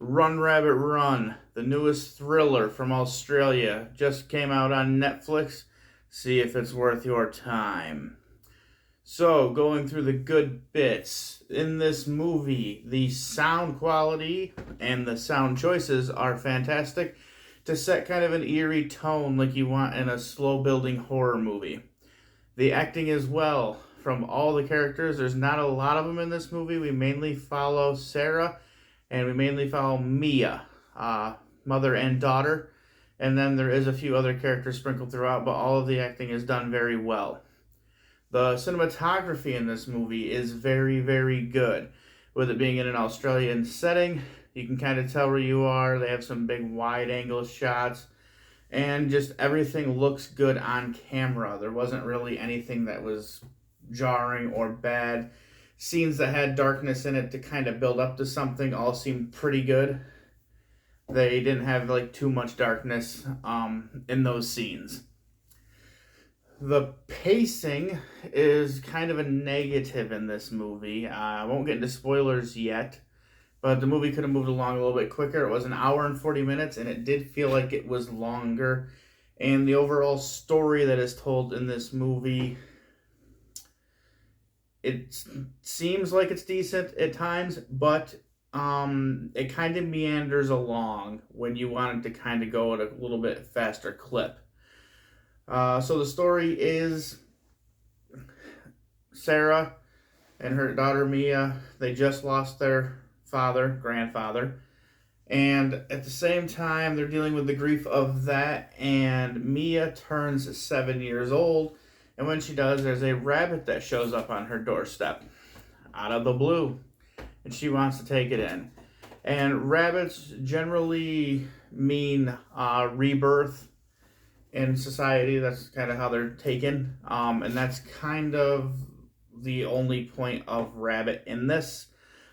Run Rabbit Run, the newest thriller from Australia, just came out on Netflix. See if it's worth your time. So, going through the good bits. In this movie, the sound quality and the sound choices are fantastic to set kind of an eerie tone like you want in a slow building horror movie. The acting as well from all the characters. There's not a lot of them in this movie. We mainly follow Sarah and we mainly follow Mia, mother and daughter. And then there is a few other characters sprinkled throughout, but all of the acting is done very well. The cinematography in this movie is very, very good. With it being in an Australian setting, you can kind of tell where you are. They have some big wide angle shots, and just everything looks good on camera. There wasn't really anything that was jarring or bad. Scenes that had darkness in it to kind of build up to something all seemed pretty good. They didn't have like too much darkness in those scenes. The pacing is kind of a negative in this movie. I won't get into spoilers yet, but the movie could have moved along a little bit quicker. It was an hour and 40 minutes, and it did feel like it was longer. And the overall story that is told in this movie, it seems like it's decent at times, but it kind of meanders along when you want it to kind of go at a little bit faster clip. So the story is Sarah and her daughter Mia. They just lost their grandfather, and at the same time they're dealing with the grief of that, and Mia turns 7 years old, and when she does, there's a rabbit that shows up on her doorstep out of the blue, and she wants to take it in. And rabbits generally mean rebirth in society. That's kind of how they're taken, and that's kind of the only point of rabbit in this.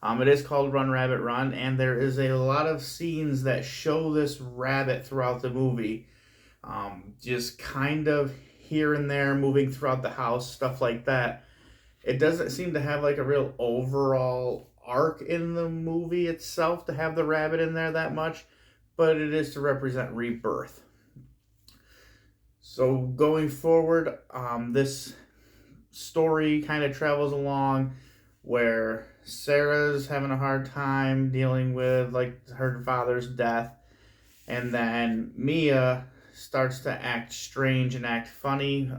It is called Run Rabbit Run, and there is a lot of scenes that show this rabbit throughout the movie, just kind of here and there moving throughout the house, stuff like that. It doesn't seem to have like a real overall arc in the movie itself to have the rabbit in there that much, but it is to represent rebirth. So going forward, this story kind of travels along where Sarah's having a hard time dealing with like her father's death, and then Mia starts to act strange and act funny.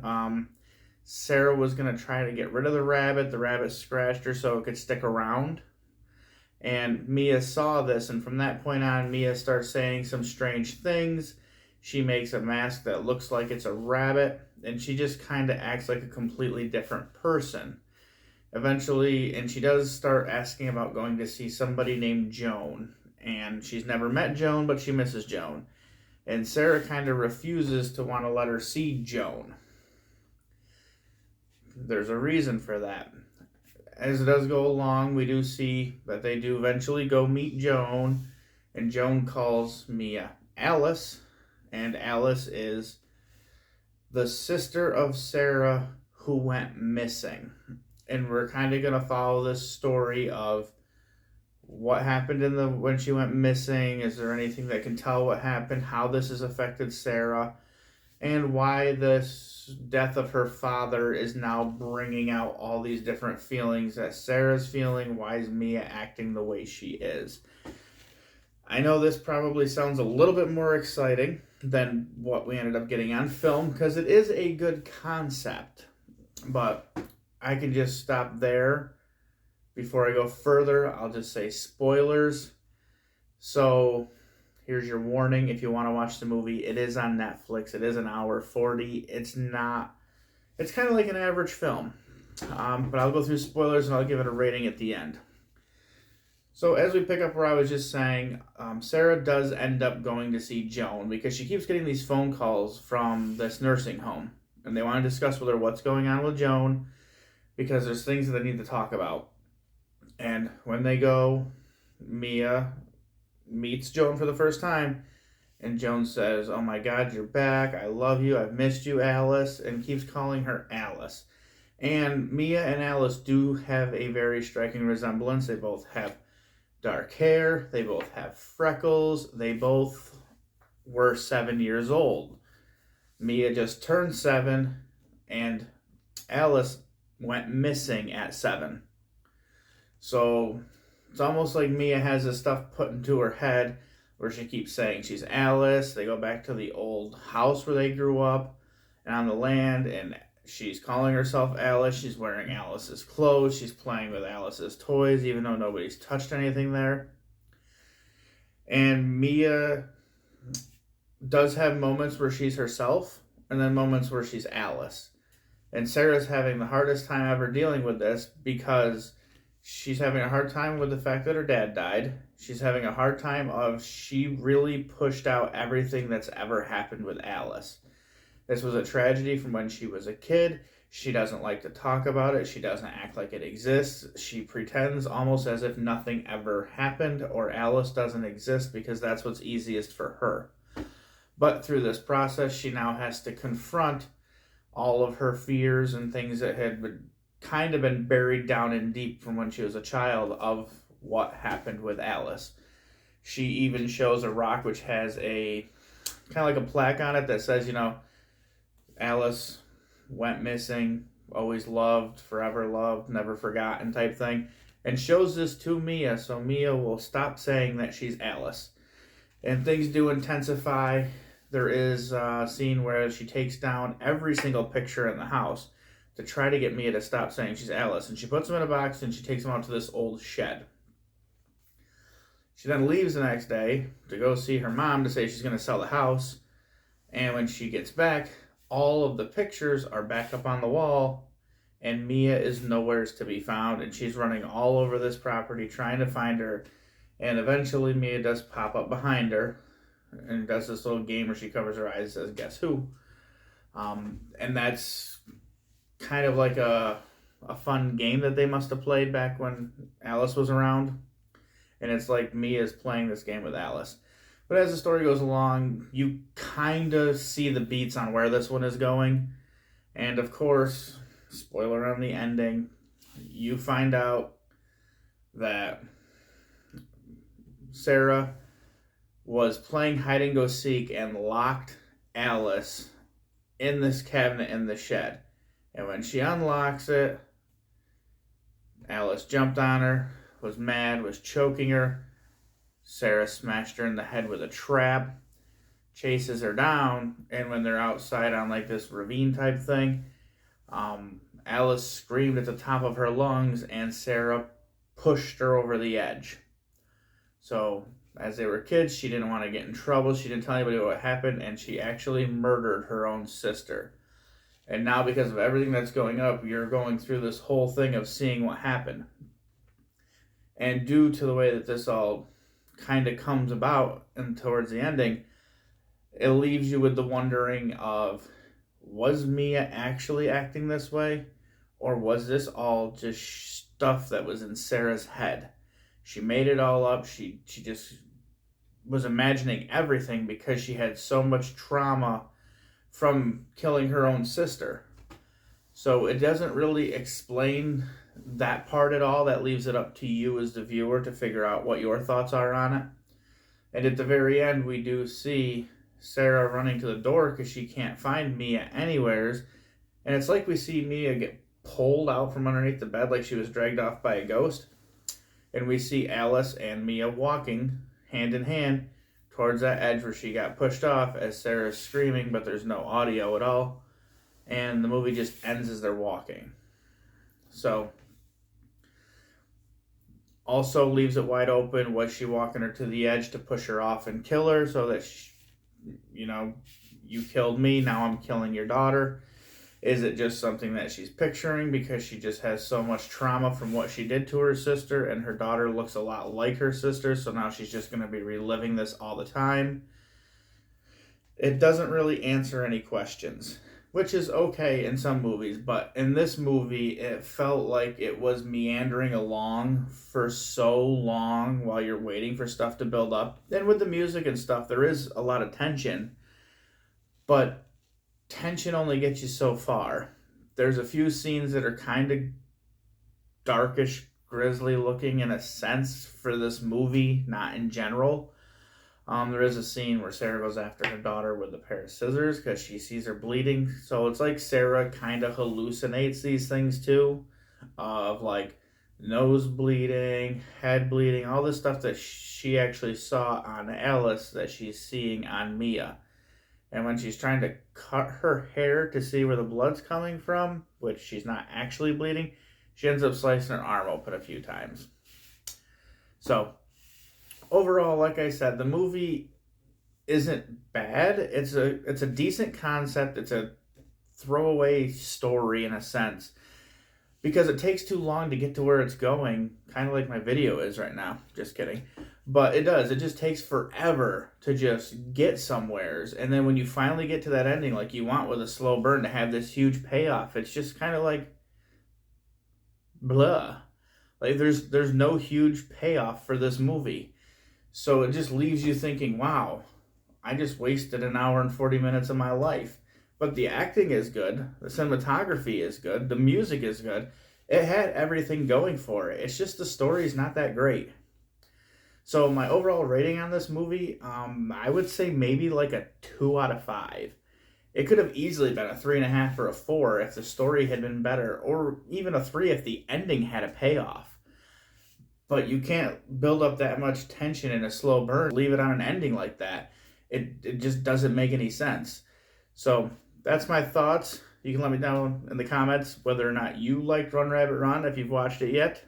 Sarah was going to try to get rid of the rabbit. The rabbit scratched her so it could stick around. And Mia saw this, and from that point on, Mia starts saying some strange things. She makes a mask that looks like it's a rabbit, and she just kind of acts like a completely different person. Eventually, and she does start asking about going to see somebody named Joan, and she's never met Joan, but she misses Joan. And Sarah kind of refuses to want to let her see Joan. There's a reason for that. As it does go along, we do see that they do eventually go meet Joan, and Joan calls Mia Alice, and Alice is the sister of Sarah who went missing. And we're kind of going to follow this story of what happened when she went missing. Is there anything that can tell what happened, how this has affected Sarah, and why this death of her father is now bringing out all these different feelings that Sarah's feeling. Why is Mia acting the way she is? I know this probably sounds a little bit more exciting than what we ended up getting on film, because it is a good concept, but I can just stop there. Before I go further, I'll just say spoilers. So here's your warning. If you want to watch the movie, it is on Netflix. It is an hour 40. It's kind of like an average film. But I'll go through spoilers and I'll give it a rating at the end. So as we pick up where I was just saying, Sarah does end up going to see Joan because she keeps getting these phone calls from this nursing home. And they want to discuss with her what's going on with Joan, because there's things that they need to talk about. And when they go, Mia meets Joan for the first time, and Joan says, "Oh my God, you're back. I love you. I've missed you, Alice," and keeps calling her Alice. And Mia and Alice do have a very striking resemblance. They both have dark hair. They both have freckles. They both were 7 years old. Mia just turned 7, and Alice went missing at 7. So it's almost like Mia has this stuff put into her head where she keeps saying she's Alice. They go back to the old house where they grew up and on the land, and she's calling herself Alice. She's wearing Alice's clothes. She's playing with Alice's toys, even though nobody's touched anything there. And Mia does have moments where she's herself and then moments where she's Alice. And Sarah's having the hardest time ever dealing with this because she's having a hard time with the fact that her dad died. She's having a hard time of she really pushed out everything that's ever happened with Alice. This was a tragedy from when she was a kid. She doesn't like to talk about it. She doesn't act like it exists. She pretends almost as if nothing ever happened or Alice doesn't exist because that's what's easiest for her. But through this process, she now has to confront all of her fears and things that had kind of been buried down in deep from when she was a child of what happened with Alice. She even shows a rock which has a kind of like a plaque on it that says, Alice went missing, always loved, forever loved, never forgotten type thing, and shows this to Mia so Mia will stop saying that she's Alice. And things do intensify. There is a scene where she takes down every single picture in the house to try to get Mia to stop saying she's Alice. And she puts them in a box and she takes them out to this old shed. She then leaves the next day to go see her mom to say she's going to sell the house. And when she gets back, all of the pictures are back up on the wall and Mia is nowhere to be found. And she's running all over this property trying to find her. And eventually Mia does pop up behind her and does this little game where she covers her eyes and says, "Guess who?" And that's kind of like a fun game that they must have played back when Alice was around. And it's like Mia's playing this game with Alice. But as the story goes along, you kind of see the beats on where this one is going. And of course, spoiler on the ending, you find out that Sarah was playing hide and go seek and locked Alice in this cabinet in the shed. And when she unlocks it, Alice jumped on her, was mad, was choking her. Sarah smashed her in the head with a trap, chases her down, and when they're outside on like this ravine type thing, Alice screamed at the top of her lungs and Sarah pushed her over the edge. So as they were kids, she didn't want to get in trouble. She didn't tell anybody what happened, and she actually murdered her own sister. And now because of everything that's going up, you're going through this whole thing of seeing what happened. And due to the way that this all kind of comes about and towards the ending, it leaves you with the wondering of, was Mia actually acting this way? Or was this all just stuff that was in Sarah's head? She made it all up. She just was imagining everything because she had so much trauma from killing her own sister. So it doesn't really explain that part at all. That leaves it up to you as the viewer to figure out what your thoughts are on it. And at the very end, we do see Sarah running to the door because she can't find Mia anywheres. And it's like we see Mia get pulled out from underneath the bed like she was dragged off by a ghost. And we see Alice and Mia walking hand in hand towards that edge where she got pushed off as Sarah's screaming, but there's no audio at all. And the movie just ends as they're walking. So, also leaves it wide open. Was she walking her to the edge to push her off and kill her so that, you killed me, now I'm killing your daughter? Is it just something that she's picturing because she just has so much trauma from what she did to her sister, and her daughter looks a lot like her sister, so now she's just going to be reliving this all the time? It doesn't really answer any questions, which is okay in some movies, but in this movie, it felt like it was meandering along for so long while you're waiting for stuff to build up. And with the music and stuff, there is a lot of tension, but tension only gets you so far. There's a few scenes that are kind of darkish, grisly looking in a sense for this movie, not in general. There is a scene where Sarah goes after her daughter with a pair of scissors because she sees her bleeding. So it's like Sarah kind of hallucinates these things too, of like nose bleeding, head bleeding, all this stuff that she actually saw on Alice that she's seeing on Mia. And when she's trying to cut her hair to see where the blood's coming from, which she's not actually bleeding, she ends up slicing her arm open a few times. So overall, like I said, the movie isn't bad. It's a decent concept. It's a throwaway story in a sense because it takes too long to get to where it's going, kind of like my video is right now. Just kidding. But it does. It just takes forever to just get somewheres. And then when you finally get to that ending like you want with a slow burn to have this huge payoff, it's just kind of like blah. Like there's no huge payoff for this movie. So it just leaves you thinking, wow, I just wasted an hour and 40 minutes of my life. But the acting is good. The cinematography is good. The music is good. It had everything going for it. It's just the story is not that great. So my overall rating on this movie, I would say maybe like a 2 out of 5. It could have easily been a 3.5 or a 4 if the story had been better, or even a 3 if the ending had a payoff. But you can't build up that much tension in a slow burn, leave it on an ending like that. It just doesn't make any sense. So that's my thoughts. You can let me know in the comments whether or not you liked Run Rabbit Run if you've watched it yet.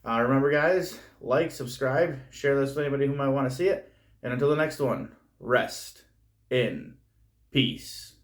Remember, guys, like, subscribe, share this with anybody who might want to see it. And until the next one, rest in peace.